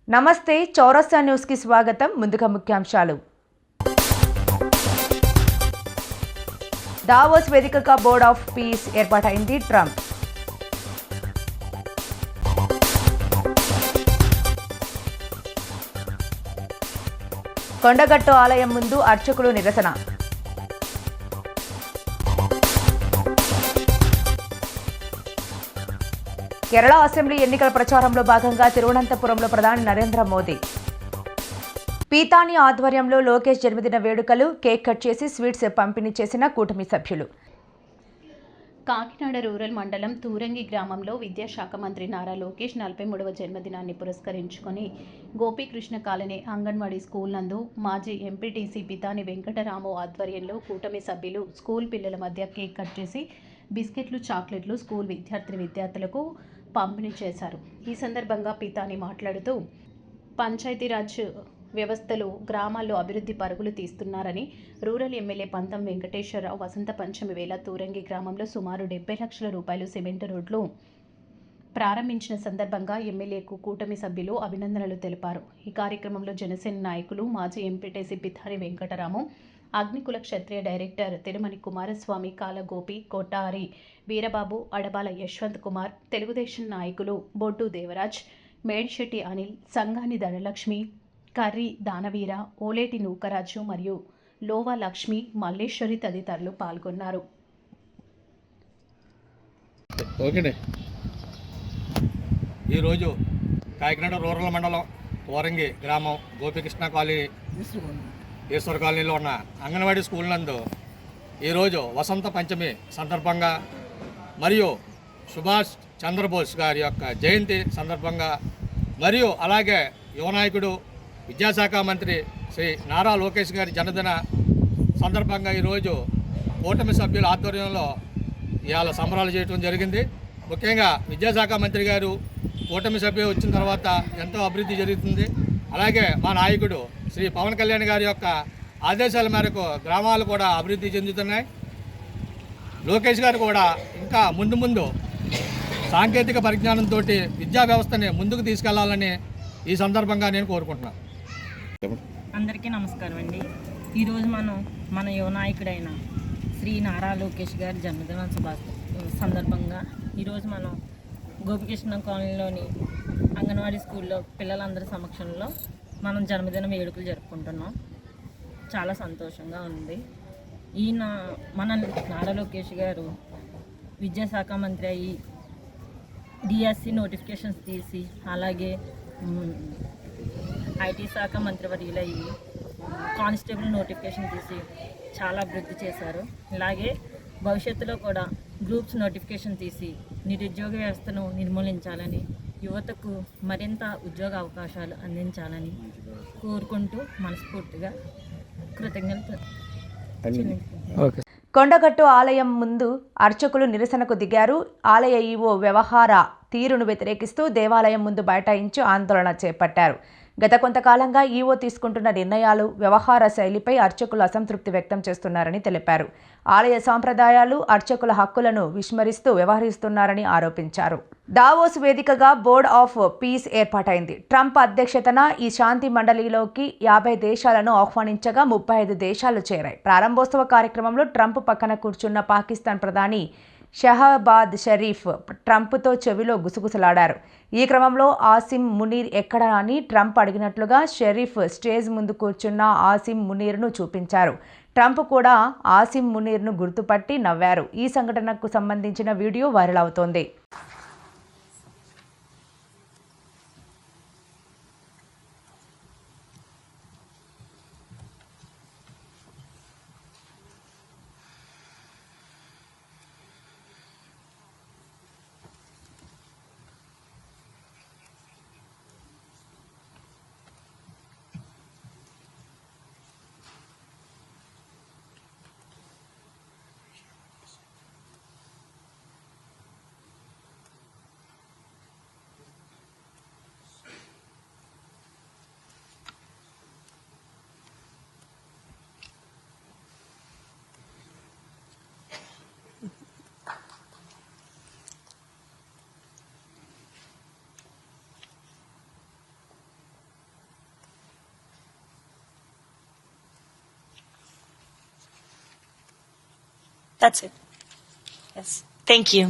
నమస్తే, చౌరస్తా న్యూస్ కి స్వాగతం. ముందుగా ముఖ్యాంశాలు. దావోస్ వేదికగా బోర్డ్ ఆఫ్ పీస్ ఏర్పాటైంది. ట్రంప్ కొండగట్టు ఆలయం ముందు అర్చకులు నిరసన. కేరళ అసెంబ్లీ ఎన్నికల ప్రచారంలో భాగంగా తిరువనంతపురంలో ప్రధాని నరేంద్ర మోదీ. పీతాని ఆధ్వర్యంలో లోకేష్ జన్మదిన వేడుకలు. కేక్ కట్ చేసి స్వీట్స్ పంపిణీ చేసిన కూటమి సభ్యులు. కాకినాడ రూరల్ మండలం తూరంగి గ్రామంలో విద్యాశాఖ మంత్రి నారా లోకేష్ 43వ జన్మదినాన్ని పురస్కరించుకొని గోపీకృష్ణ కాలనీ అంగన్వాడీ స్కూల్ నందు మాజీ ఎంపీటీసీ పితాని వెంకటరాము ఆధ్వర్యంలో కూటమి సభ్యులు స్కూల్ పిల్లల మధ్య కేక్ కట్ చేసి బిస్కెట్లు, చాక్లెట్లు స్కూల్ విద్యార్థులకు పంపిణీ చేశారు. ఈ సందర్భంగా పితాని మాట్లాడుతూ పంచాయతీరాజ్ వ్యవస్థలు గ్రామాల్లో అభివృద్ధి పరుగులు తీస్తున్నారని, రూరల్ ఎమ్మెల్యే పంతం వెంకటేశ్వరరావు వసంత పంచమి వేళ తూరంగి గ్రామంలో సుమారు 70 లక్షల రూపాయలు సిమెంట్ రోడ్లు ప్రారంభించిన సందర్భంగా ఎమ్మెల్యేకు కూటమి సభ్యులు అభినందనలు తెలిపారు. ఈ కార్యక్రమంలో జనసేన నాయకులు, మాజీ ఎంపీటీసీ పితాని వెంకటరాము, అగ్నికుల క్షత్రియ డైరెక్టర్ తిరుమణి కుమారస్వామి, కాలగోపి, కొట్టారి వీరబాబు, అడబాల యశ్వంత్ కుమార్, తెలుగుదేశం నాయకులు బొడ్డు దేవరాజ్, మేడిశెట్టి అనిల్, సంగాని ధనలక్ష్మి, కర్రి దానవీర, ఓలేటి నూకరాజు మరియు లోవా లక్ష్మి, మల్లేశ్వరి తదితరులు పాల్గొన్నారు. ఈరోజు కాకినాడ రూరల్ మండలం తూరంగి గ్రామం గోపీకృష్ణ కాలనీ ఈశ్వర కాలనీలో ఉన్న అంగన్వాడీ స్కూల్ నందు ఈరోజు వసంత పంచమి సందర్భంగా మరియు సుభాష్ చంద్రబోస్ గారి యొక్క జయంతి సందర్భంగా మరియు అలాగే యువనాయకుడు విద్యాశాఖ మంత్రి శ్రీ నారా లోకేష్ గారి జన్మదిన సందర్భంగా ఈరోజు కూటమి సభ్యుల ఆధ్వర్యంలో ఇవాళ సంబరాలు చేయడం జరిగింది. ముఖ్యంగా విద్యాశాఖ మంత్రి గారు కూటమి సభ్యులు వచ్చిన తర్వాత ఎంతో అభివృద్ధి జరుగుతుంది. అలాగే మా నాయకుడు శ్రీ పవన్ కళ్యాణ్ గారి యొక్క ఆదేశాల మేరకు గ్రామాలు కూడా అభివృద్ధి చెందుతున్నాయి. లోకేష్ గారు కూడా ఇంకా ముందు సాంకేతిక పరిజ్ఞానంతో విద్యా వ్యవస్థని ముందుకు తీసుకెళ్లాలని ఈ సందర్భంగా నేను కోరుకుంటున్నాను. అందరికీ నమస్కారం అండి. ఈరోజు మన యువ నాయకుడైన శ్రీ నారా లోకేష్ గారి జన్మదిన సందర్భంగా ఈరోజు మనం గోపికృష్ణ కాలనీలోని అంగన్వాడీ స్కూల్లో పిల్లలందరి సమక్షంలో మనం జన్మదిన వేడుకలు జరుపుకుంటున్నాం. చాలా సంతోషంగా ఉంది. మన నారా లోకేష్ గారు విద్యాశాఖ మంత్రి అయ్యి డిఎస్సి నోటిఫికేషన్స్ తీసి, అలాగే ఐటీ శాఖ మంత్రివర్యులయ్యి కానిస్టేబుల్ నోటిఫికేషన్ తీసి చాలా అభివృద్ధి చేశారు. ఇలాగే భవిష్యత్తులో కూడా గ్రూప్స్ నోటిఫికేషన్ తీసి నిరుద్యోగ వ్యవస్థను నిర్మూలించాలని, యువతకు మరింత ఉద్యోగ అవకాశాలు అందించాలని కోరుకుంటూ మనస్ఫూర్తిగా కృతజ్ఞతలు. కొండగట్టు ఆలయం ముందు అర్చకులు నిరసనకు దిగారు. ఆలయ ఈవో వ్యవహార తీరును వ్యతిరేకిస్తూ దేవాలయం ముందు బైఠాయించి ఆందోళన చేపట్టారు. గత కొంతకాలంగా ఈవో తీసుకుంటున్న నిర్ణయాలు, వ్యవహార శైలిపై అర్చకులు అసంతృప్తి వ్యక్తం చేస్తున్నారని తెలిపారు. ఆలయ సాంప్రదాయాలు, అర్చకుల హక్కులను విస్మరిస్తూ వ్యవహరిస్తున్నారని ఆరోపించారు. దావోస్ వేదికగా బోర్డ్ ఆఫ్ పీస్ ఏర్పాటైంది. ట్రంప్ అధ్యక్షతన ఈ శాంతి మండలిలోకి 50 దేశాలను ఆహ్వానించగా 35 దేశాలు చేరాయి. ప్రారంభోత్సవ కార్యక్రమంలో ట్రంప్ పక్కన కూర్చున్న పాకిస్తాన్ ప్రధాని షహబాద్ షరీఫ్ ట్రంప్తో చెవిలో గుసగుసలాడారు. ఈ క్రమంలో ఆసిమ్ మునీర్ ఎక్కడా అని ట్రంప్ అడిగినట్లుగా షరీఫ్ స్టేజ్ ముందు కూర్చున్న ఆసిమ్ మునీర్ను చూపించారు. ట్రంప్ కూడా ఆసిమ్ మునీర్ను గుర్తుపట్టి నవ్వారు. ఈ సంఘటనకు సంబంధించిన వీడియో వైరల్ అవుతోంది. That's it. Yes. Thank you.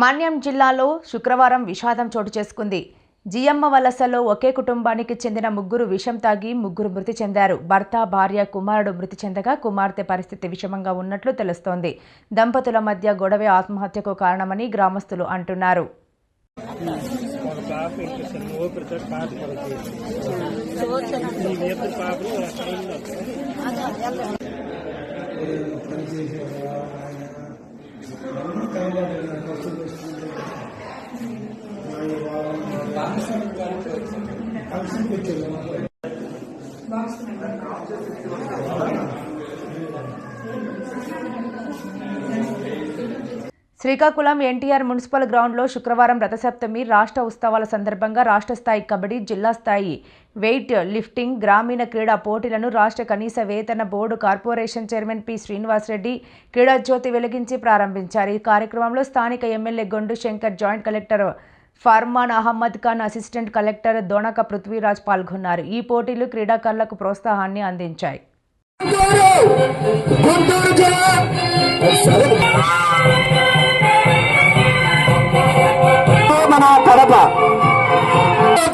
మన్యం జిల్లాలో శుక్రవారం విషాదం చోటు చేసుకుంది. జియమ్మ వలసలో ఒకే కుటుంబానికి చెందిన ముగ్గురు విషం తాగి ముగ్గురు మృతి చెందారు. భర్త, భార్య, కుమారుడు మృతి చెందగా కుమార్తె పరిస్థితి విషమంగా ఉన్నట్లు తెలుస్తోంది. దంపతుల మధ్య గొడవే ఆత్మహత్యకు కారణమని గ్రామస్తులు అంటున్నారు. శ్రీకాకుళం ఎన్టీఆర్ మున్సిపల్ గ్రౌండ్లో శుక్రవారం రథసప్తమి రాష్ట్ర ఉత్సవాల సందర్భంగా రాష్ట్ర స్థాయి కబడ్డీ, జిల్లా స్థాయి వెయిట్ లిఫ్టింగ్, గ్రామీణ క్రీడా పోటీలను రాష్ట్ర కనీస వేతన board corporation chairman P. Srinivasa Reddy క్రీడా జ్యోతి వెలిగించి ప్రారంభించారు. ఈ కార్యక్రమంలో స్థానిక MLA Gondu Shankar, joint collector Farman Ahmed Khan, assistant collector Donaka Prithviraj పాల్గొన్నారు. ఈ పోటీలు క్రీడాకారులకు ప్రోత్సాహాన్ని అందించాయి. మన కడప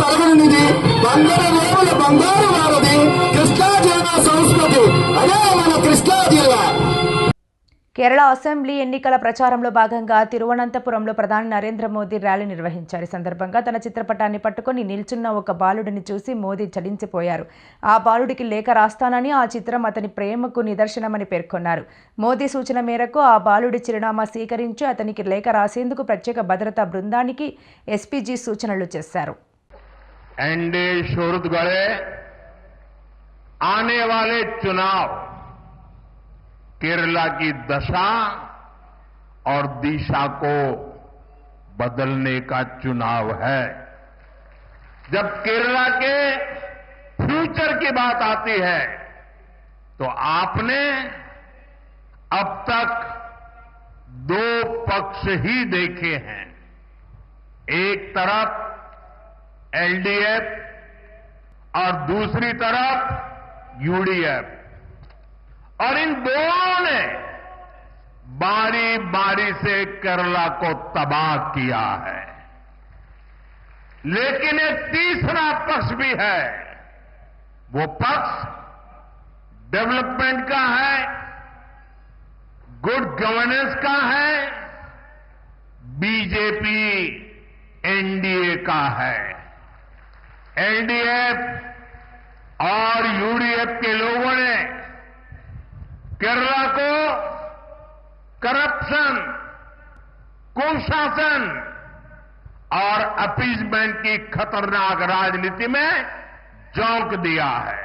తరగనిది బంగారు రేవుల బంగారు వారది కృష్ణా జిల్లా సంస్కృతి. అదే మన కృష్ణా జిల్లా. కేరళ అసెంబ్లీ ఎన్నికల ప్రచారంలో భాగంగా తిరువనంతపురంలో ప్రధాని నరేంద్ర మోదీ ర్యాలీ నిర్వహించారు. ఈ సందర్భంగా తన చిత్రపటాన్ని పట్టుకొని నిల్చున్న ఒక బాలుడిని చూసి మోదీ చలించిపోయారు. ఆ బాలుడికి లేఖ రాస్తానని, ఆ చిత్రం అతని ప్రేమకు నిదర్శనమని పేర్కొన్నారు. మోదీ సూచన మేరకు ఆ బాలుడి చిరునామా స్వీకరించి అతనికి లేఖ రాసేందుకు ప్రత్యేక భద్రతా బృందానికి ఎస్పీజీ సూచనలు చేశారు. केरला की दशा और दिशा को बदलने का चुनाव है. जब केरला के फ्यूचर की बात आती है तो आपने अब तक दो पक्ष ही देखे हैं. एक तरफ एलडीएफ और दूसरी तरफ यूडीएफ, और इन दोनों ने बारी बारी से केरला को तबाह किया है. लेकिन एक तीसरा पक्ष भी है. वो पक्ष डेवलपमेंट का है, गुड गवर्नेंस का है, बीजेपी एनडीए का है. एलडीएफ और यूडीएफ के लोगों ने केरला को करप्शन, कुशासन और अपीजमेंट की खतरनाक राजनीति में झोंक दिया है.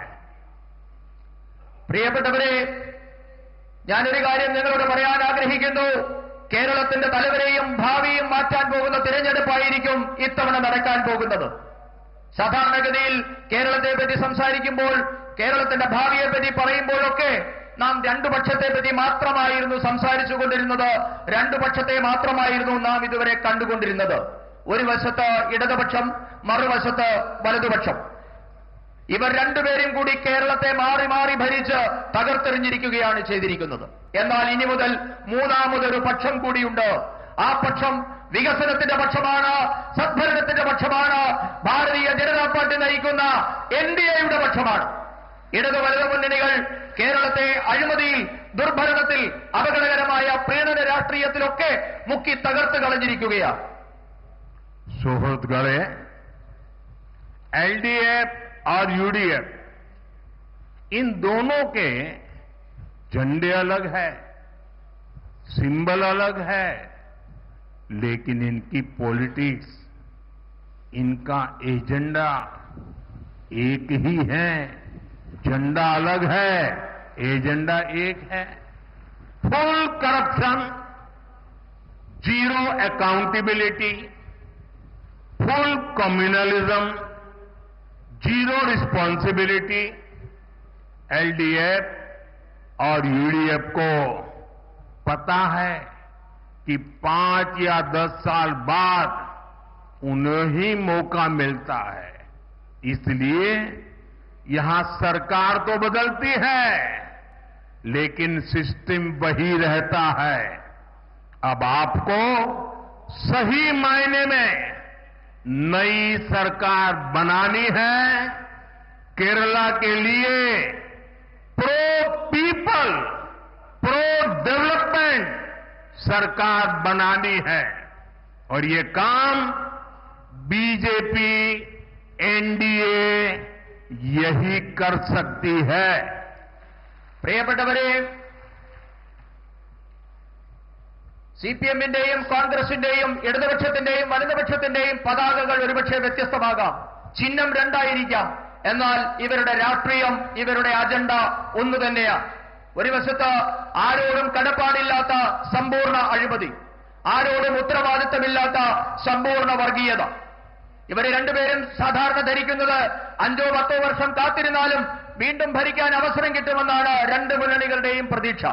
പ്രിയപ്പെട്ടവരെ, ഞാനൊരു കാര്യം നിങ്ങളോട് പറയാൻ ആഗ്രഹിക്കുന്നു. കേരളത്തിന്റെ തലവരെയും ഭാവിയും മാറ്റാൻ പോകുന്ന തിരഞ്ഞെടുപ്പായിരിക്കും ഇത്തവണ നടക്കാൻ പോകുന്നത്. സാധാരണഗതിയിൽ കേരളത്തെ പറ്റി സംസാരിക്കുമ്പോൾ, കേരളത്തിന്റെ ഭാവിയെ പറ്റി പറയുമ്പോഴൊക്കെ നാം രണ്ടു പക്ഷത്തെ പറ്റി മാത്രമായിരുന്നു സംസാരിച്ചുകൊണ്ടിരുന്നത്. രണ്ടു പക്ഷത്തെ മാത്രമായിരുന്നു നാം ഇതുവരെ കണ്ടുകൊണ്ടിരുന്നത്. ഒരു വശത്ത് ഇടതുപക്ഷം, മറുവശത്ത് വലതുപക്ഷം. ഇവർ രണ്ടുപേരും കൂടി കേരളത്തെ മാറി മാറി ഭരിച്ച് തകർത്തെറിഞ്ഞിരിക്കുകയാണ് ചെയ്തിരിക്കുന്നത്. എന്നാൽ ഇനി മുതൽ മൂന്നാമതൊരു പക്ഷം കൂടിയുണ്ട്. ആ പക്ഷം വികസനത്തിന്റെ പക്ഷമാണ്, സദ്ഭരണത്തിന്റെ പക്ഷമാണ്, ഭാരതീയ ജനതാ പാർട്ടി നയിക്കുന്ന എൻഡിഎയുടെ പക്ഷമാണ്. ഇടതു വലതു മുന്നണികൾ കേരളത്തെ അഴിമതിയിൽ, ദുർഭരണത്തിൽ, അപകടകരമായ പ്രീണന രാഷ്ട്രീയത്തിലൊക്കെ മുക്കി തകർത്ത് കളഞ്ഞിരിക്കുകയാണ്. സുഹൃത്തുക്കളെ, एलडीएफ और यूडीएफ, इन दोनों के झंडे अलग है, सिंबल अलग है, लेकिन इनकी पॉलिटिक्स, इनका एजेंडा एक ही है. झंडा अलग है, एजेंडा एक है. Full corruption, zero accountability, full communalism, zero responsibility. LDF और यूडीएफ को पता है कि 5 या 10 साल बाद उन्हें ही मौका मिलता है. इसलिए यहां सरकार तो बदलती है, लेकिन सिस्टम वही रहता है। अब आपको सही मायने में नई सरकार बनानी है। केरला के लिए प्रो पीपल, प्रो डेवलपमेंट सरकार बनानी है और ये काम बीजेपी, एनडीए यही कर सकती है। പ്രിയപ്പെട്ടവരെ, സിപിഎമ്മിന്റെയും കോൺഗ്രസിന്റെയും ഇടതുപക്ഷത്തിന്റെയും വലതുപക്ഷത്തിന്റെയും പതാകകൾ ഒരുപക്ഷെ വ്യത്യസ്തമാകാം, ചിഹ്നം രണ്ടായിരിക്കാം, എന്നാൽ ഇവരുടെ രാഷ്ട്രീയം, ഇവരുടെ അജണ്ട ഒന്നു തന്നെയാണ്. ഒരു വശത്ത് ആരോടും കടപ്പാടില്ലാത്ത സമ്പൂർണ്ണ അഴിമതി, ആരോടും ഉത്തരവാദിത്തമില്ലാത്ത സമ്പൂർണ്ണ വർഗീയത. ഇവരെ രണ്ടുപേരും സാധാരണ ധരിക്കുന്നത് 5-10 വർഷം കാത്തിരുന്നാലും വീണ്ടും ഭരിക്കാൻ അവസരം കിട്ടുമെന്നാണ് രണ്ട് മുന്നണികളുടെയും പ്രതീക്ഷ.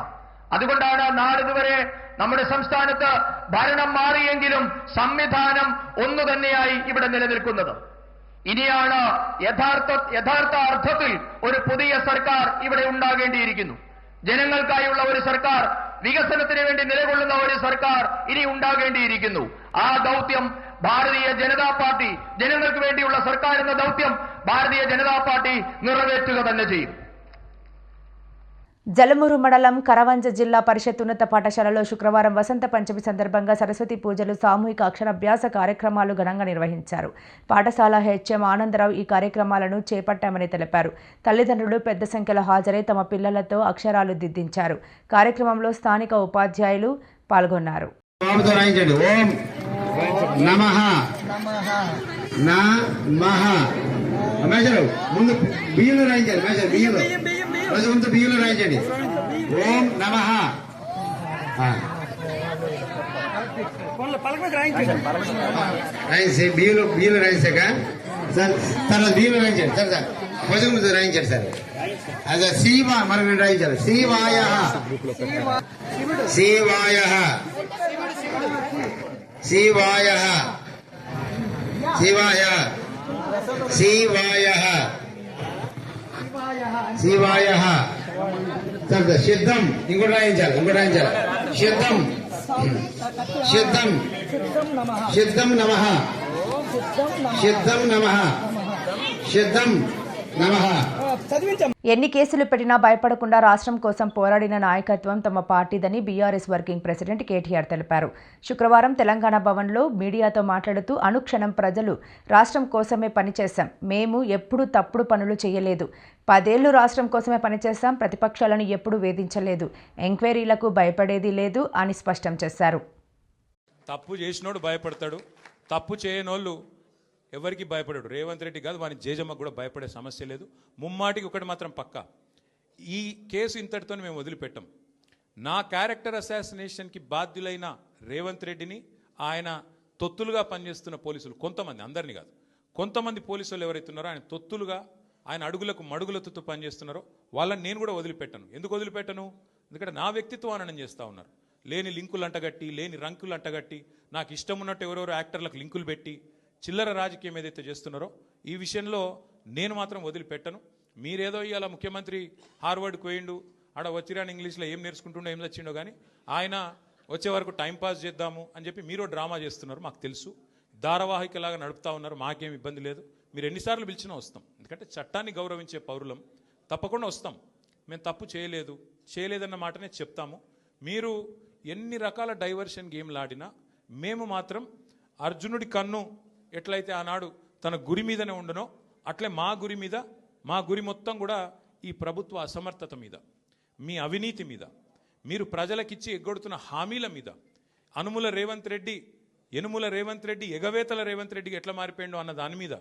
അതുകൊണ്ടാണ് നാളിതുവരെ നമ്മുടെ സംസ്ഥാനത്ത് ഭരണം മാറിയെങ്കിലും സംവിധാനം ഒന്നു തന്നെയായി ഇവിടെ നിലനിൽക്കുന്നത്. ഇനിയാണ് യഥാർത്ഥ അർത്ഥത്തിൽ ഒരു പുതിയ സർക്കാർ ഇവിടെ ഉണ്ടാകേണ്ടിയിരിക്കുന്നു. ജനങ്ങൾക്കായുള്ള ഒരു സർക്കാർ, വികസനത്തിന് വേണ്ടി നിലകൊള്ളുന്ന ഒരു സർക്കാർ ഇനി ഉണ്ടാകേണ്ടിയിരിക്കുന്നു. ആ ദൗത്യം ഭാരതീയ ജനതാ പാർട്ടി, ജനങ്ങൾക്ക് വേണ്ടിയുള്ള സർക്കാർ എന്ന ദൗത്യം భారతీయ జనతా పార్టీ నెరవేర్చుക തന്നെ ചെയ്യും. జలమూరు మండలం కరవంజ జిల్లా పరిషత్ ఉన్నత పాఠశాలలో శుక్రవారం వసంత పంచమి సందర్భంగా సరస్వతి పూజలు, సామూహిక అక్షరాభ్యాస కార్యక్రమాలు ఘనంగా నిర్వహించారు. పాఠశాల హెచ్ఎం ఆనందరావు ఈ కార్యక్రమాలను చేపట్టామని తెలిపారు. తల్లిదండ్రులు పెద్ద సంఖ్యలో హాజరై తమ పిల్లలతో అక్షరాలు దిద్దించారు. కార్యక్రమంలో స్థానిక ఉపాధ్యాయులు పాల్గొన్నారు. ముందు బియ్యంలో రాయించాలి, బియ్యంలో ముందు బియ్యంలో రాయించండి. ఓం నమః. రాయించి బియ్యంలో రాయించాక సార్, తర్వాత బియ్యంలో రాయించండి సార్. సార్ భోజనం రాయించండి సార్. అదే శివ మనం రాయించాలి. శివాయ శివాయ శివాయ శివాయ శివాయ శివాయ. సిద్ధం ఇంకోటి రాయించాలి, సిద్ధం సిద్ధం సిద్ధం నమః, సిద్ధం నమః, సిద్ధం నమః. ఎన్ని కేసులు పెట్టినా భయపడకుండా రాష్ట్రం కోసం పోరాడిన నాయకత్వం తమ పార్టీదని బీఆర్ఎస్ వర్కింగ్ ప్రెసిడెంట్ కేటీఆర్ తెలిపారు. శుక్రవారం తెలంగాణ భవన్లో మీడియాతో మాట్లాడుతూ అనుక్షణం ప్రజలు రాష్ట్రం కోసమే పనిచేశాం, మేము ఎప్పుడూ తప్పుడు పనులు చేయలేదు, 10 ఏళ్లు రాష్ట్రం కోసమే పనిచేశాం, ప్రతిపక్షాలను ఎప్పుడూ వేధించలేదు, ఎంక్వైరీలకు భయపడేది లేదు అని స్పష్టం చేశారు. తప్పు చేసినోడు భయపడతాడు, తప్పు చేయనోళ్ళు ఎవరికి భయపడాడు. రేవంత్ రెడ్డి కాదు, వాని జేజమ్మకు కూడా భయపడే సమస్య లేదు. ముమ్మాటికి ఒకటి మాత్రం పక్కా, ఈ కేసు ఇంతటితో మేము వదిలిపెట్టాం. నా క్యారెక్టర్ అసాసినేషన్కి బాధ్యులైన రేవంత్ రెడ్డిని, ఆయన తొత్తులుగా పనిచేస్తున్న పోలీసులు కొంతమంది, అందరినీ కాదు, కొంతమంది పోలీసులు ఎవరైతే ఉన్నారో ఆయన తొత్తులుగా, ఆయన అడుగులకు మడుగులతో పనిచేస్తున్నారో వాళ్ళని నేను కూడా వదిలిపెట్టాను. ఎందుకు వదిలిపెట్టను? ఎందుకంటే నా వ్యక్తిత్వం హననం చేస్తూ ఉన్నారు. లేని లింకులు అంటగట్టి, లేని రంకులు అంటగట్టి, నాకు ఇష్టం ఉన్నట్టు ఎవరెవరో యాక్టర్లకు లింకులు పెట్టి చిల్లర రాజకీయం ఏదైతే చేస్తున్నారో ఈ విషయంలో నేను మాత్రం వదిలిపెట్టను. మీరేదో ఇవాళ ముఖ్యమంత్రి హార్వర్డ్కి పోయిండు, ఆడ వచ్చిరాని ఇంగ్లీష్లో ఏం నేర్చుకుంటుండో ఏం తెచ్చిండో కానీ ఆయన వచ్చే వరకు టైంపాస్ చేద్దాము అని చెప్పి మీరు డ్రామా చేస్తున్నారు. మాకు తెలుసు, ధారావాహికలాగా నడుపుతా ఉన్నారు. మాకేం ఇబ్బంది లేదు, మీరు ఎన్నిసార్లు పిలిచినా వస్తాం. ఎందుకంటే చట్టాన్ని గౌరవించే పౌరులం, తప్పకుండా వస్తాం. మేము తప్పు చేయలేదన్న మాటనే చెప్తాము. మీరు ఎన్ని రకాల డైవర్షన్ గేమ్లు ఆడినా మేము మాత్రం అర్జునుడి కన్ను ఎట్లయితే ఆనాడు తన గురి మీదనే ఉండనో అట్లే మా గురి మొత్తం కూడా ఈ ప్రభుత్వ అసమర్థత మీద, మీ అవినీతి మీద, మీరు ప్రజలకిచ్చి ఎగ్గొడుతున్న హామీల మీద, యనుమల రేవంత్ రెడ్డి ఎగవేతల రేవంత్ రెడ్డికి ఎట్లా మారిపోయిండో అన్న దాని మీద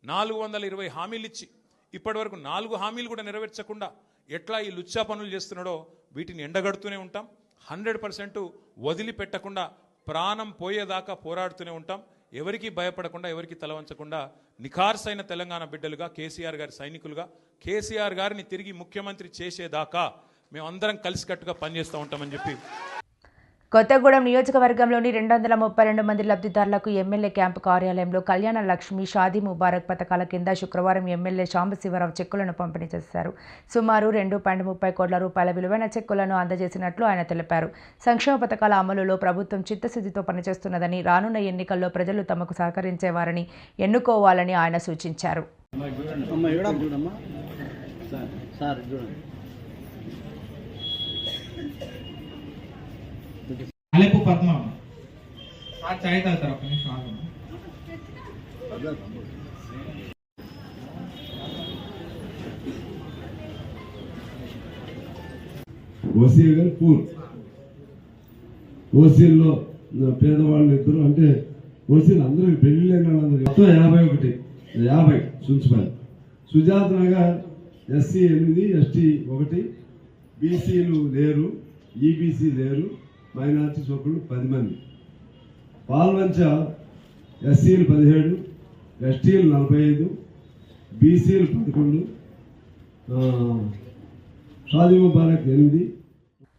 420 హామీలు ఇచ్చి ఇప్పటివరకు 4 హామీలు కూడా నెరవేర్చకుండా ఎట్లా ఈ లుచ్చా పనులు చేస్తున్నాడో వీటిని ఎండగడుతూనే ఉంటాం. 100% వదిలిపెట్టకుండా ప్రాణం పోయేదాకా పోరాడుతూనే ఉంటాం. ఎవరికి భయపడకుండా, ఎవరికి తలవంచకుండా నిఖార్సైన తెలంగాణ బిడ్డలుగా, కేసీఆర్ గారి సైనికులుగా, కేసీఆర్ గారిని తిరిగి ముఖ్యమంత్రి చేసేదాకా మేమందరం కలిసికట్టుగా పనిచేస్తూ ఉంటామని చెప్పి కొత్తగూడెం నియోజకవర్గంలోని 232 మంది లబ్ధిదారులకు ఎమ్మెల్యే క్యాంపు కార్యాలయంలో కళ్యాణ లక్ష్మి, షాదీ ముబారక్ పథకాల కింద శుక్రవారం ఎమ్మెల్యే సాంబశివరావు చెక్కులను పంపిణీ చేశారు. సుమారు 2.30 కోట్ల రూపాయల విలువైన చెక్కులను అందజేసినట్లు ఆయన తెలిపారు. సంక్షేమ పథకాల అమలులో ప్రభుత్వం చిత్తశుద్ధితో పనిచేస్తున్నదని, రానున్న ఎన్నికల్లో ప్రజలు తమకు సహకరించేవారిని ఎన్నుకోవాలని ఆయన సూచించారు. అలెపు పద్మ చాయ్ తాగుతారు ఒక నిమిషం ఓసీలు పూర్ ఓసీల్లో పేదవాళ్ళు ఇద్దరు అంటే ఓసీలు అందరూ పెళ్లి లేని వాళ్ళందరూ మొత్తం 50 సుంచుపాలి. సుజాత నగర్ SC 8, ST 1, బీసీలు లేరు, ఈబీసీ లేరు, మైనార్టీ సోకులు 10 మంది. పాల్వంచ SCలు 17, STలు 45, బీసీలు 11, Shaadi Mubarak 8.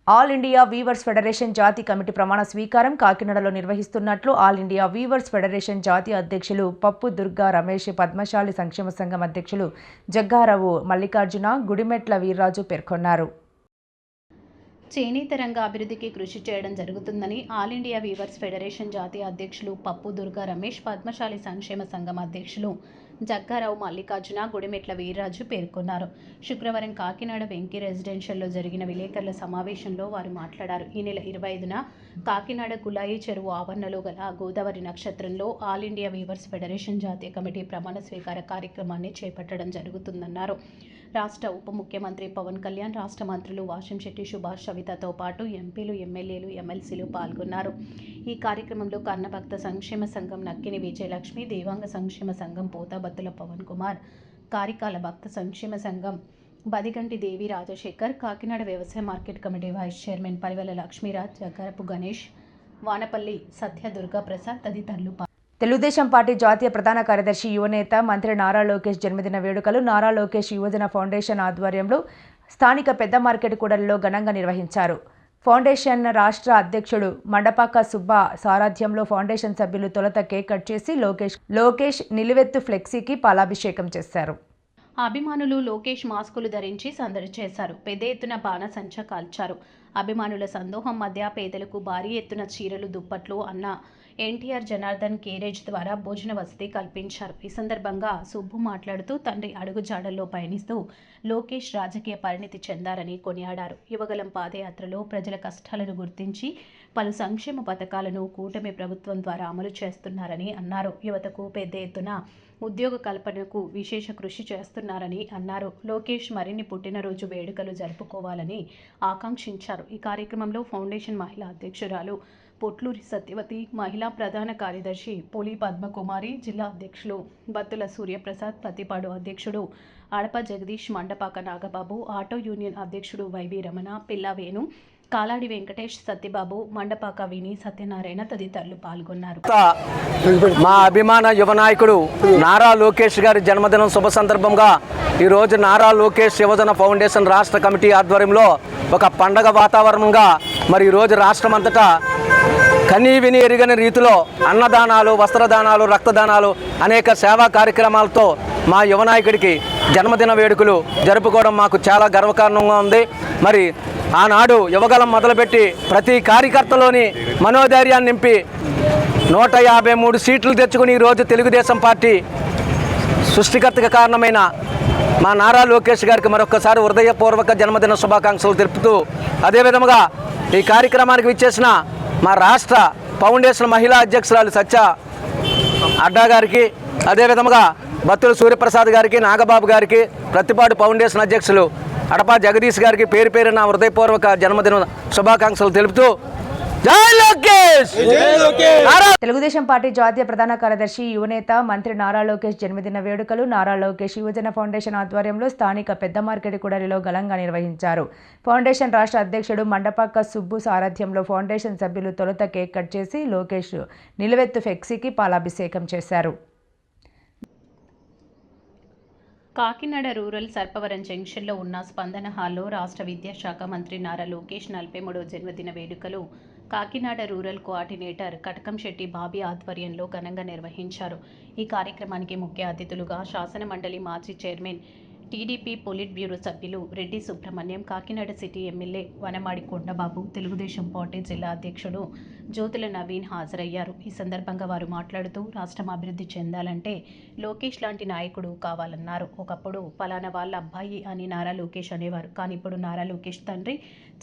All India weavers federation జాతీయ కమిటీ ప్రమాణ స్వీకారం కాకినాడలో నిర్వహిస్తున్నట్లు ఆల్ ఇండియా వీవర్స్ ఫెడరేషన్ జాతీయ అధ్యక్షులు పప్పు దుర్గా రమేష్, పద్మశాలి సంక్షేమ సంఘం అధ్యక్షులు జగ్గారావు మల్లికార్జున, గుడిమెట్ల వీర్రాజు పేర్కొన్నారు. చేనేత రంగ అభివృద్ధికి కృషి చేయడం జరుగుతుందని ఆల్ ఇండియా వీవర్స్ ఫెడరేషన్ జాతీయ అధ్యక్షులు పప్పు దుర్గా రమేష్, పద్మశాలి సంక్షేమ సంఘం అధ్యక్షులు జగ్గారావు మల్లికార్జున, గుడిమెట్ల వీర్రాజు పేర్కొన్నారు. శుక్రవారం కాకినాడ వెంకీ రెసిడెన్షియల్లో జరిగిన విలేకరుల సమావేశంలో వారు మాట్లాడారు. ఈ నెల 25న కాకినాడ కులాయి చెరువు ఆవరణలో గల గోదావరి నక్షత్రంలో ఆల్ ఇండియా వీవర్స్ ఫెడరేషన్ జాతీయ కమిటీ ప్రమాణ స్వీకార కార్యక్రమాన్ని చేపట్టడం జరుగుతుందన్నారు. రాష్ట్ర ఉప ముఖ్యమంత్రి పవన్ కళ్యాణ్, రాష్ట్ర మంత్రులు వాషంశెట్టి సుభాష్, సవితతో పాటు ఎంపీలు, ఎమ్మెల్యేలు, ఎమ్మెల్సీలు పాల్గొన్నారు. ఈ కార్యక్రమంలో కన్నభక్త సంక్షేమ సంఘం నక్కిని విజయలక్ష్మి, దేవాంగ సంక్షేమ సంఘం పోతాబత్తుల పవన్ కుమార్, కారికాల భక్త సంక్షేమ సంఘం బదిగంటి దేవి రాజశేఖర్, కాకినాడ వ్యవసాయ market committee vice chairman Parivela Lakshmiraj, Jaggarapu Ganesh, Vanapalli Satya, Durga Prasad తదితరులు తెలుగుదేశం పార్టీ జాతీయ ప్రధాన కార్యదర్శి, యువనేత, మంత్రి నారా లోకేష్ జన్మదిన వేడుకలు నారా లోకేష్ యువజన ఫౌండేషన్ ఆధ్వర్యంలో స్థానిక పెద్ద మార్కెట్ కూడలిలో ఘనంగా నిర్వహించారు. ఫౌండేషన్ రాష్ట్ర అధ్యక్షుడు మండపాక సుబ్బ సారథ్యంలో ఫౌండేషన్ సభ్యులు తొలుత కేక్ కట్ చేసి లోకేష్ నిలువెత్తు ఫ్లెక్సీకి పాలాభిషేకం చేశారు. అభిమానులు లోకేష్ మాస్కులు ధరించి సందడి చేశారు. పెద్ద ఎత్తున బాణసంచ కాల్చారు. అభిమానుల సందోహం మధ్య పేదలకు భారీ ఎత్తున చీరలు, దుప్పట్లు అన్న ఎన్టీఆర్ జనార్దన్ కేరేజ్ ద్వారా భోజన వసతి కల్పించారు. ఈ సందర్భంగా సుబ్బు మాట్లాడుతూ తండ్రి అడుగుజాడల్లో పయనిస్తూ లోకేష్ రాజకీయ పరిణితి చెందారని కొనియాడారు. యువగలం పాదయాత్రలో ప్రజల కష్టాలను గుర్తించి పలు సంక్షేమ పథకాలను కూటమి ప్రభుత్వం ద్వారా అమలు చేస్తున్నారని అన్నారు. యువతకు పెద్ద ఎత్తున ఉద్యోగ కల్పనకు విశేష కృషి చేస్తున్నారని అన్నారు. లోకేష్ మరిన్ని పుట్టినరోజు వేడుకలు జరుపుకోవాలని ఆకాంక్షించారు. ఈ కార్యక్రమంలో ఫౌండేషన్ మహిళా అధ్యక్షురాలు పొట్లూరి సత్యవతి, మహిళా ప్రధాన కార్యదర్శి పోలి పద్మకుమారి, జిల్లా అధ్యక్షులు బత్తుల సూర్యప్రసాద్, పత్తిపాడు అధ్యక్షుడు అడప జగదీష్, మండపాక నాగబాబు, ఆటో యూనియన్ అధ్యక్షుడు వైవి రమణ, పిల్లవేణు, కాలాడి వెంకటేష్, సత్యబాబు, మండపాక విని, సత్యనారాయణ తదితరులు పాల్గొన్నారు. మా అభిమాన యువ నాయకుడు నారా లోకేష్ గారి జన్మదినం శుభ సందర్భంగా ఈరోజు నారా లోకేష్ యువజన ఫౌండేషన్ రాష్ట్ర కమిటీ ఆధ్వర్యంలో ఒక పండగ వాతావరణంగా మరి ఈరోజు రాష్ట్రమంతటా కనీ విని ఎరుగని రీతిలో అన్నదానాలు, వస్త్రదానాలు, రక్తదానాలు అనేక సేవా కార్యక్రమాలతో మా యువ నాయకుడికి జన్మదిన వేడుకలు జరుపుకోవడం మాకు చాలా గర్వకారణంగా ఉంది. మరి ఆనాడు యువగలం మొదలుపెట్టి ప్రతి కార్యకర్తలోని మనోధైర్యాన్ని నింపి 153 సీట్లు తెచ్చుకుని ఈరోజు తెలుగుదేశం పార్టీ సృష్టికర్తకు కారణమైన మా నారా లోకేష్ గారికి మరొకసారి హృదయపూర్వక జన్మదిన శుభాకాంక్షలు తెలుపుతూ, అదేవిధంగా ఈ కార్యక్రమానికి విచ్చేసిన మా రాష్ట్ర ఫౌండేషన్ మహిళా అధ్యక్షురాలు సత్య అడ్డా గారికి, అదేవిధంగా బత్తుల సూర్యప్రసాద్ గారికి, నాగబాబు గారికి, ప్రతిపాడు ఫౌండేషన్ అధ్యక్షులు అడపా జగదీష్ గారికి పేరు పేరు నా హృదయపూర్వక జన్మదిన శుభాకాంక్షలు తెలుపుతూ జై లోకేష్. తెలుగుదేశం పార్టీ జాతీయ ప్రధాన కార్యదర్శి, యువనేత, మంత్రి నారా లోకేష్ జన్మదిన వేడుకలు నారా లోకేష్ యువజన ఫౌండేషన్ ఆధ్వర్యంలో స్థానిక పెద్ద మార్కెట్ కూడలిలో ఘనంగా నిర్వహించారు. ఫౌండేషన్ రాష్ట్ర అధ్యక్షుడు మండపాక సుబ్బు సారథ్యంలో ఫౌండేషన్ సభ్యులు తొలుత కేక్ కట్ చేసి లోకేష్ నిలువెత్తు ఫ్లెక్సీకి పాలాభిషేకం చేశారు. కాకినాడ రూరల్ సర్పవరం జంక్షన్లో ఉన్న స్పందన హాల్లో రాష్ట్ర విద్యాశాఖ మంత్రి నారా లోకేష్ 43వ జన్మదిన వేడుకలు కాకినాడ రూరల్ కోఆర్డినేటర్ కటకంశెట్టి బాబీ ఆధ్వర్యంలో ఘనంగా నిర్వహించారు. ఈ కార్యక్రమానికి ముఖ్య అతిథులుగా శాసన మండలి మాజీ చైర్మన్, టీడీపీ పొలిట్ బ్యూరో సభ్యులు Reddy Subrahmanyam, Kakinada city MLA Vanamadi Kondababu, Telugu Desam party జిల్లా అధ్యక్షుడు జ్యోతుల నవీన్ హాజరయ్యారు. ఈ సందర్భంగా వారు మాట్లాడుతూ రాష్ట్రం అభివృద్ధి చెందాలంటే లోకేష్ లాంటి నాయకుడు కావాలన్నారు. ఒకప్పుడు పలానా వాళ్ళ అబ్బాయి అని నారా లోకేష్ అనేవారు. కానీ ఇప్పుడు నారా లోకేష్ తండ్రి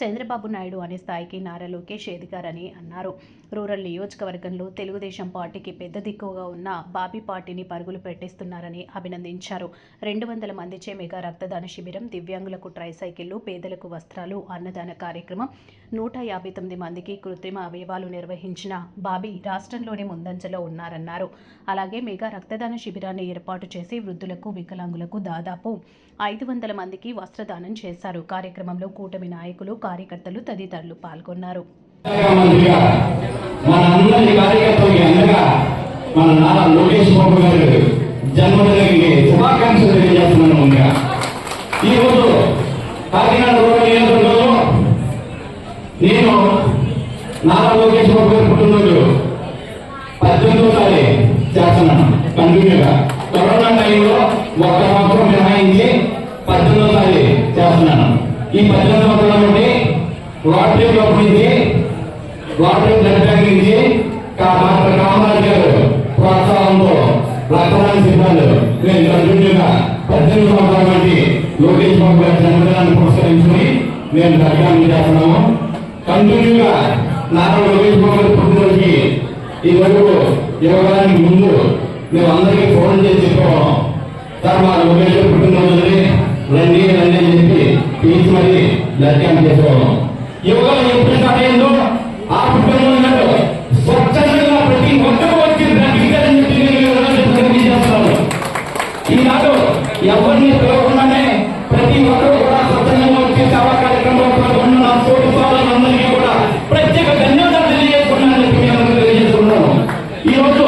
చంద్రబాబు నాయుడు అనే స్థాయికి నారా లోకేష్ ఎదిగారని అన్నారు. రూరల్ నియోజకవర్గంలో తెలుగుదేశం పార్టీకి పెద్ద దిక్కుగా ఉన్న బాబీ పార్టీని పరుగులు పెట్టిస్తున్నారని అభినందించారు. 200 మందిచే మెగా రక్తదాన శిబిరం, దివ్యాంగులకు ట్రైసైకిళ్లు, పేదలకు వస్త్రాలు, అన్నదాన కార్యక్రమం, 159 మందికి కృత్రిమ అవయవాలు నిర్వహించిన బాబీ రాష్ట్రంలోనే ముందంజలో ఉన్నారన్నారు. అలాగే మెగా రక్తదాన శిబిరాన్ని ఏర్పాటు చేసి వృద్ధులకు, వికలాంగులకు దాదాపు 500 మందికి వస్త్రదానం చేశారు. కార్యక్రమంలో కూటమి నాయకులు, కార్యకర్తలు తదితరులు పాల్గొన్నారు. మన నారా లోకేష్ బాబు గారు జన్మదినానికి శుభాకాంక్షలు తెలియజేస్తున్నాను. ఈ రోజు కాకినాడ రూరల్ నియోజకవర్గంలో నేను నారా లోకేష్ బాబు గారి పుట్టినరోజు 18వ చేస్తున్నాను. కంటిన్యూగా కరోనా టైంలో 1 సంవత్సరం మినహాయించి 18వ చేస్తున్నాను. ఈ 18 సంవత్సరాల నుండి లాటరీ క్లబ్ నుంచి, లాటరీ బ్లడ్ బ్యాంక్ నుంచి డాక్టర్ కామరాజ్ గారు ప్రోత్సాహంతో రక్తదాన శిబిరాలు నేను కంటిన్యూగా 18 సంవత్సరాల నుండి లోకేష్ బాబు గారి జన్మదినాన్ని పురస్కరించుకుని నేను దర్శనం చేస్తున్నాము. కంటిన్యూగా నారా లోకేష్ బాబు గారి పుట్టినరోజుకి ఈ వరకు ఇవ్వడానికి ముందు మేము అందరికీ ఫోన్ చేసి చెప్పాము, సార్ మా లోకేష్ గారు పుట్టినరోజు రండి రండి అని చెప్పి పిలిచి మరీ దర్శనం చేసుకోవాలి. యువకులు ఎప్పుడు స్టార్ట్ అయిందో ఆ పుట్టినరోజు స్వచ్ఛందంగా ప్రతి ఒక్కరు వచ్చి బ్రతికారని చెప్పి చేస్తున్నాను. ఈనాడు ఎవరిని పిలవకుండానే ప్రతి ఒక్కరు కూడా స్వచ్ఛందంగా వచ్చి సేవా కార్యక్రమంలో పాల్గొన్న నా తోటి సోదరులందరికీ కూడా ప్రత్యేక ధన్యవాదాలు తెలియజేసుకున్నానని చెప్పి నేను తెలియజేస్తున్నాను. ఈ రోజు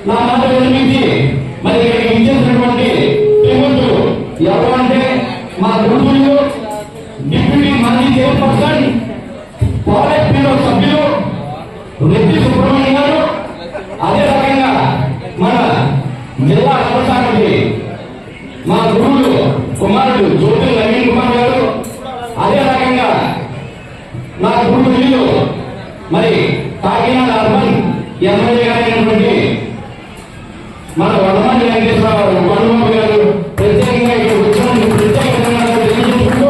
నా మాట వినిపించి మరి ఇక్కడికి ఇచ్చేసినటువంటి శ్రీమంతులు ఎవరు అంటే మా గురువులు, డిప్యూటీ మాజీ చైర్పర్సన్, పాలిట్ బ్యూరో సభ్యులు రెడ్డి సుబ్రహ్మణ్యం గారు, అదే రకంగా మన జిల్లా వ్యవసాయ మా గురువులు కుమారుడు జ్యోతుల నవీన్ కుమార్ గారు, అదే రకంగా నా గురువు వీళ్ళు మరి కాకినాడ అర్బన్ ఎమ్మెల్యే గారైనటువంటి మన వనమాడి వెంకటేశ్వరరావు కొండబాబు గారు ప్రత్యేకంగా ఇక్కడ వచ్చిన ప్రత్యేక ధన్యవాదాలు తెలియజేసుకుంటూ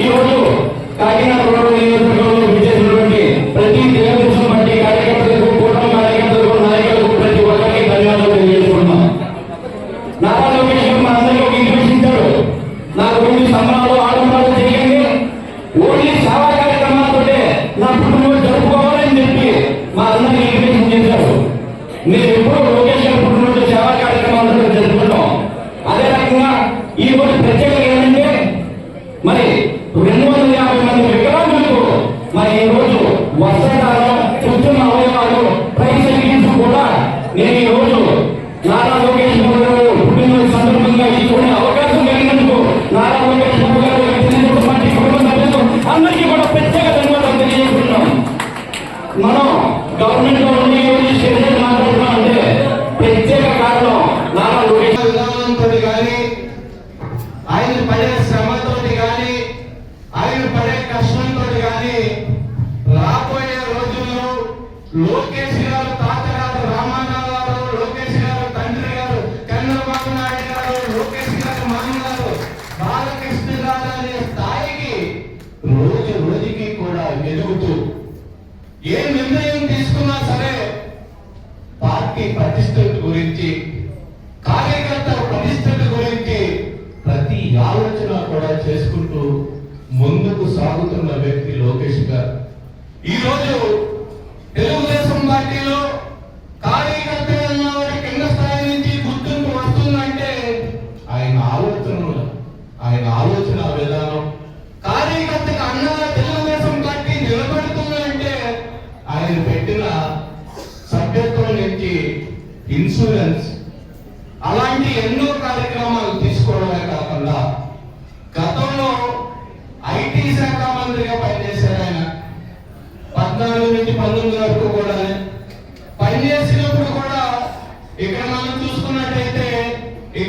ఈరోజు కాకినాడ రూరల్ నియోజకవర్గంలో విచ్చేసినటువంటి ప్రతి తెలుగుదేశం పార్టీ కార్యకర్తలకు, కూటమి కార్యకర్తలకు, నాయకులకు ప్రతి ఒక్కరికి ధన్యవాదాలు తెలియజేసుకున్నాం. నారా లోకేష్ గారు మా అందరికీ ఒక ఇంటిమేషన్ ఇచ్చారు, నా గురించి సంబరాలు ఆడంబరాలు చేయండి, ఓన్లీ సేవా కార్యక్రమాలతో నా పుట్టినరోజు జరుపుకోవాలని చెప్పి మా అందరికీ ఇంటిమేషన్ చేశారు. మీరు ఎప్పుడు లోకేష్ గారు పుట్టినరోజు సేవా కార్యక్రమాలతో జరుపుకుంటాం. అదే రకంగా ఈ రోజు ప్రత్యేకత ఏంటంటే మరి 250 మంది వికలాంగులకు మరి ఈ రోజు వస్త్రదానం, కృత్రిమ అవయవాలు, ట్రైసైకిల్స్ కూడా నేను ఈ రోజు నారా లోకేష్ బాబు గారు పుట్టినరోజు సందర్భంగా ఇచ్చుకునే అవకాశం కలిగినందుకు నారా లోకేష్ బాబు గారు కుటుంబ సభ్యులు అందరికీ కూడా ప్రత్యేక ధన్యవాదాలు తెలియజేస్తున్నాం. మనం గవర్నమెంట్ లో ఉండి స్టేజ్ మాట్లాడుతున్నాం అంటే ప్రత్యేక కారణం నారా లోకేష్ విధానంతో కానీ, ఆయన పడే శ్రమతో కానీ, ఆయన పడే కష్టంతో కానీ రాబోయే రోజుల్లో లోకేష్ గారు తాతగారు రామారావు గారు, లోకేష్ గారు తండ్రి గారు చంద్రబాబు నాయుడు గారు, లోకేష్ గారు మామగారు బాలకృష్ణ గారు అనే స్థాయికి రోజు రోజుకి కూడా ఎదుగుతూ ఏ నిర్ణయం తీసుకున్నా సరే పార్టీ ప్రతిష్టత గురించి, కార్యకర్త ప్రతిష్టత గురించి ప్రతి ఆలోచన కూడా చేసుకుంటూ ముందుకు సాగుతున్న వ్యక్తి లోకేష్ గారు. ఈరోజు తెలుగుదేశం పార్టీలో కార్యకర్త కింద స్థాయి నుంచి గుర్తింపు వస్తుందంటే ఆయన ఆలోచనలు, ఆయన ఆలోచన విధానం, కార్యకర్తకు అన్నగా తెలుగుదేశం పార్టీ నిలబడుతుందంటే ఆయన పెట్టిన సభ్యత్వం నుంచి ఇన్సూరెన్స్, అలాంటి ఎన్నో కార్యక్రమాలు తీసుకోవడమే కాకుండా గతంలో ఐటీ శాఖ మంత్రిగా పనిచేశారు ఆయన. 14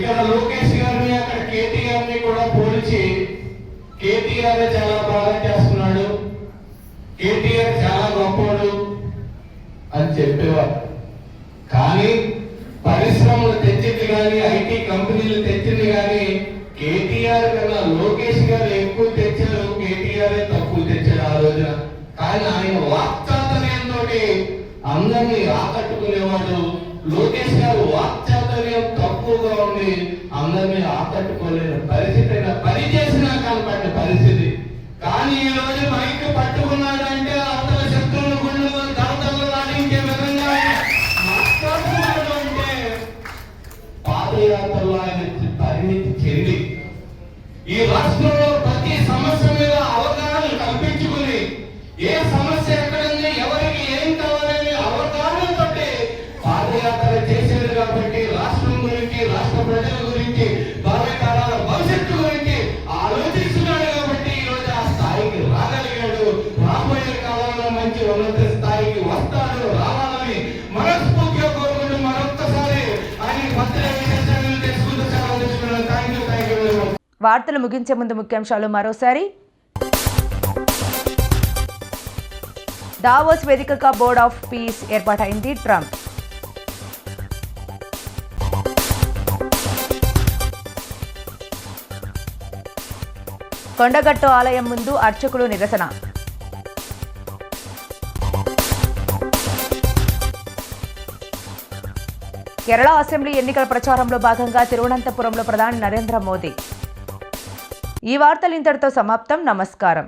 ఇక్కడ లోకేష్ గారిని అక్కడ కేటీఆర్ ని కూడా పోల్చి కేటీఆర్ చాలా బాగా చేస్తున్నాడు, కేటీఆర్ చాలా గొప్పవాడు అని చెప్పేవారు. కానీ పరిశ్రమలు తెచ్చింది కానీ, ఐటీ కంపెనీలు తెచ్చింది కానీ కేటీఆర్ కన్నా లోకేష్ గారు ఎక్కువ తెచ్చారు, కేటీఆర్ తక్కువ తెచ్చారు ఆ రోజున. కానీ ఆయన వాక్చాతుర్యంతో అందరినీ ఆకట్టుకునేవాడు. లోకేష్ గారు వాక్చాతుర్యం తక్కువగా ఉండి అందరినీ ఆకట్టుకోలేని పరిస్థితి, పని చేసినా కనపడిన పరిస్థితి. కానీ ఈ రోజు మైక్ పట్టుకున్నాడంటే అవతల శత్రువుల గుండెలు దవతలు రాణించే విధంగా మాట్లాడుతున్నాడు. అంటే పాదయాత్రలో ఆయన పరిణితి చెంది ఈ రాష్ట్రంలో ప్రతి సమస్య మీద అవగాహన కల్పించుకుని ఏ సమస్య ఎక్కడుంది, ఎవరికి ఏం కావాలని అవగాహనతో పాదయాత్ర చేసేది. కాబట్టి రాష్ట్రం గురించి, రాష్ట్ర ప్రజల గురించి, భావితరాల భవిష్యత్తు గురించి ఆలోచిస్తున్నాడు. కాబట్టి ఈ రోజు ఆ స్థాయికి రాగలిగాడు. రాబోయే కాలంలో మంచి ఉన్నత స్థాయికి వస్తాడు, రావాలని మనస్ఫూర్తిగా కోరుకుంటూ మరొక్కసారి ఆయన భద్రత విశేషాలను తెలుసుకుంటూ సెలవు తీసుకున్నాను. Thank you very much. వార్తలు ముగించే ముందు ముఖ్యాంశాలు మరోసారి. దావోస్ వేదికగా బోర్డ్ ఆఫ్ పీస్ ఏర్పాటైంది ట్రంప్. కొండగట్టు ఆలయం ముందు అర్చకులు నిరసన. కేరళ అసెంబ్లీ ఎన్నికల ప్రచారంలో భాగంగా తిరువనంతపురంలో ప్రధాని నరేంద్ర మోదీ. ఈ వార్తలు ఇంతటితో సమాప్తం. నమస్కారం.